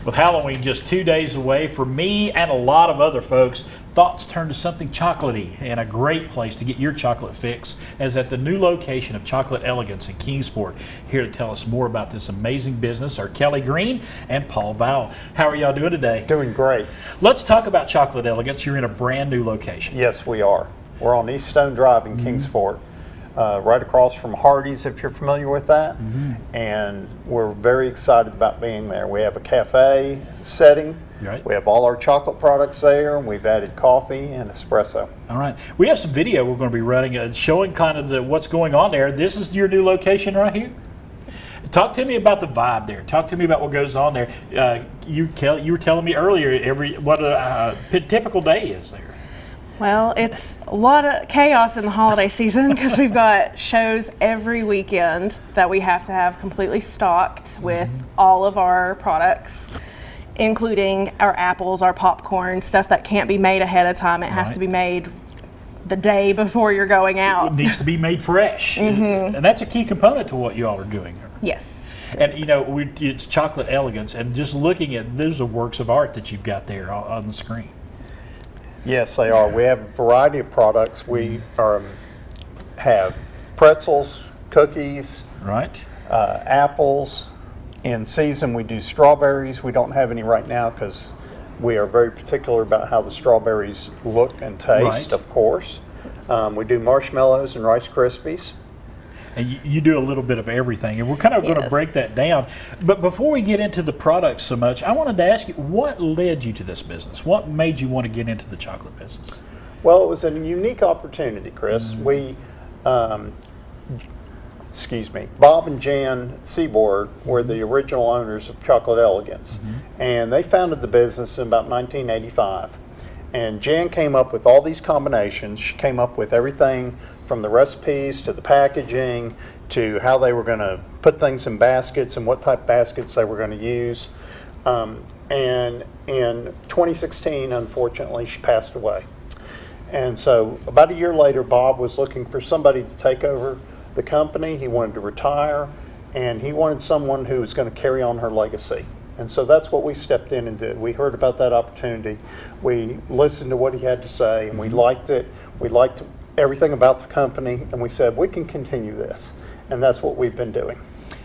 With Halloween just 2 days away, for me and a lot of other folks, thoughts turn to something chocolatey, and a great place to get your chocolate fix is at the new location of Chocolate Elegance in Kingsport. Here to tell us more about this amazing business are Greene and Paul Vowell. How are y'all doing today? Doing great. Let's talk about Chocolate Elegance. You're in a brand new location. Yes, we are. We're on East Stone Drive in Kingsport, right across from Hardee's, if you're familiar with that. And we're very excited about being there. We have a cafe setting. Right. We have all our chocolate products there, and we've added coffee and espresso. All right. We have some video we're going to be running showing kind of what's going on there. This is your new location right here. Talk to me about the vibe there. Talk to me about what goes on there. You were telling me earlier what a typical day is there. Well, it's a lot of chaos in the holiday season because we've got shows every weekend that we have to have completely stocked with all of our products, including our apples, our popcorn, stuff that can't be made ahead of time. It has to be made the day before you're going out. It needs to be made fresh. And that's a key component to what you all are doing. Yes. And you know, it's Chocolate Elegance, and just looking at those are works of art that you've got there on the screen. Yes, they are. We have a variety of products. We have pretzels, cookies, Right. Apples. In season, we do strawberries. We don't have any right now because we are very particular about how the strawberries look and taste, Right. of course. We do marshmallows and Rice Krispies. And you do a little bit of everything, and we're kind of going to break that down. But before we get into the products so much, I wanted to ask you, what led you to this business? What made you want to get into the chocolate business? Well, it was a unique opportunity, Chris. We, Bob and Jan Seaboard were the original owners of Chocolate Elegance, and they founded the business in about 1985. And Jan came up with all these combinations. She came up with everything from the recipes to the packaging to how they were going to put things in baskets and what type of baskets they were going to use. And in 2016, unfortunately, she passed away. And so about a year later, Bob was looking for somebody to take over the company. He wanted to retire, and he wanted someone who was going to carry on her legacy. And so that's what we stepped in and did. We heard about that opportunity. We listened to what he had to say, and we liked it. We liked everything about the company, and we said, we can continue this. And that's what we've been doing.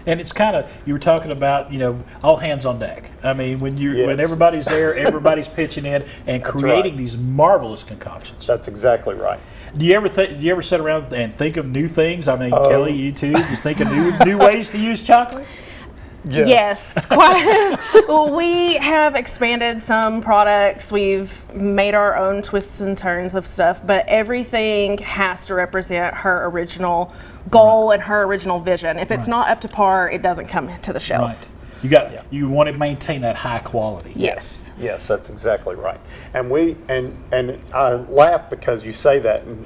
And it's kind of, you were talking about, you know, all hands on deck. I mean, when everybody's there, everybody's pitching in and creating these marvelous concoctions. That's exactly right. Do you ever sit around and think of new things? I mean, Kelly, you too, just think of new ways to use chocolate? Yes, quite. Well, we have expanded some products. We've made our own twists and turns of stuff, but everything has to represent her original goal and her original vision. If it's not up to par, it doesn't come to the shelf. Right. You want to maintain that high quality. Yes. Yes, that's exactly right. And I laugh because you say that, and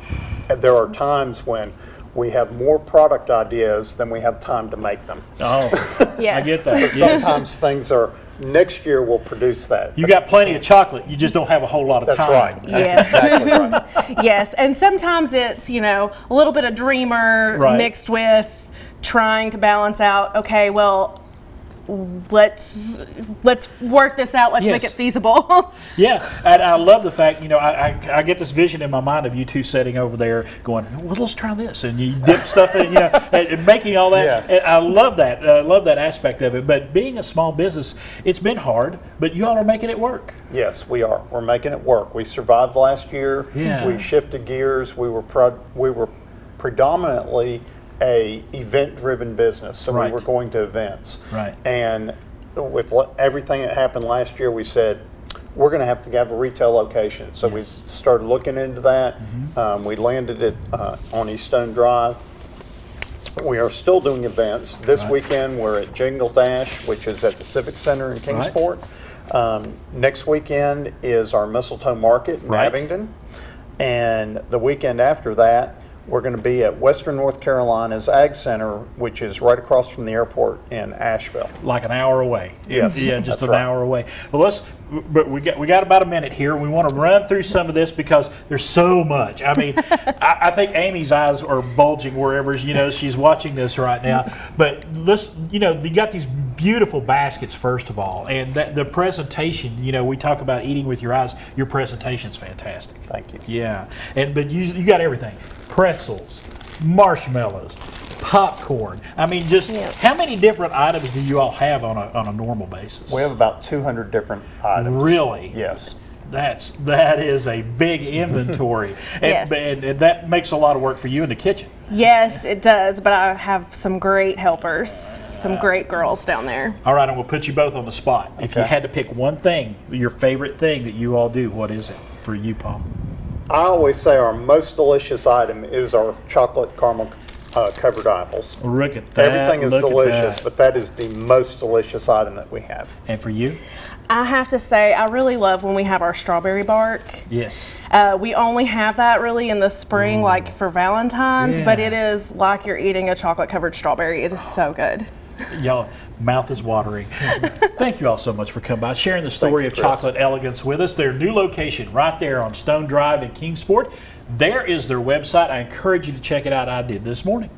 there are times when we have more product ideas than we have time to make them. Oh, yes. I get that. So sometimes things are, next year we'll produce that. You got plenty of chocolate, you just don't have a whole lot of That's time. right. That's exactly right. Yes, and sometimes it's, you know, a little bit of dreamer mixed with trying to balance out, okay, well, let's work this out. Let's make it feasible. Yeah, and I love the fact, you know, I get this vision in my mind of you two sitting over there going, well, let's try this, and you dip stuff in, you know, and making all that. Yes. And I love that. I love that aspect of it. But being a small business, it's been hard, but you all are making it work. Yes, we are. We're making it work. We survived last year. Yeah. We shifted gears. We were predominantly a event-driven business, so we were going to events. Right. And with everything that happened last year, we said we're going to have a retail location. So we started looking into that. We landed it on East Stone Drive. We are still doing events. This weekend we're at Jingle Dash, which is at the Civic Center in Kingsport. Next weekend is our Mistletoe Market in Abingdon. And the weekend after that, we're going to be at Western North Carolina's Ag Center, which is right across from the airport in Asheville. Like an hour away. Yes. Yeah, just an hour away. Well, but we got about a minute here. We want to run through some of this because there's so much. I mean, I think Amy's eyes are bulging wherever she's watching this right now. But let's, you got these beautiful baskets, first of all, and the presentation. You know, we talk about eating with your eyes. Your presentation's fantastic. Thank you. Yeah, but you got everything: pretzels, marshmallows, popcorn. I mean, just how many different items do you all have on a normal basis? We have about 200 different items. Really? Yes. That is a big inventory, Yes. and that makes a lot of work for you in the kitchen. Yes, it does, but I have some great helpers, some great girls down there. All right, I'm going to put you both on the spot. If you Okay. had to pick one thing, your favorite thing that you all do, what is it for you, Paul? I always say our most delicious item is our chocolate caramel covered apples. Look at that. Everything is look at delicious, that. but that is the most delicious item that we have. And for you? I have to say, I really love when we have our strawberry bark. Yes. We only have that really in the spring, like for Valentine's, but Yeah. it is like you're eating a chocolate covered strawberry. It is so good. Y'all, mouth is watering. Thank you all so much for coming by, sharing the story you, of Chris. Chocolate Elegance with us. Their new location right there on Stone Drive in Kingsport. There is their website. I encourage you to check it out. I did this morning.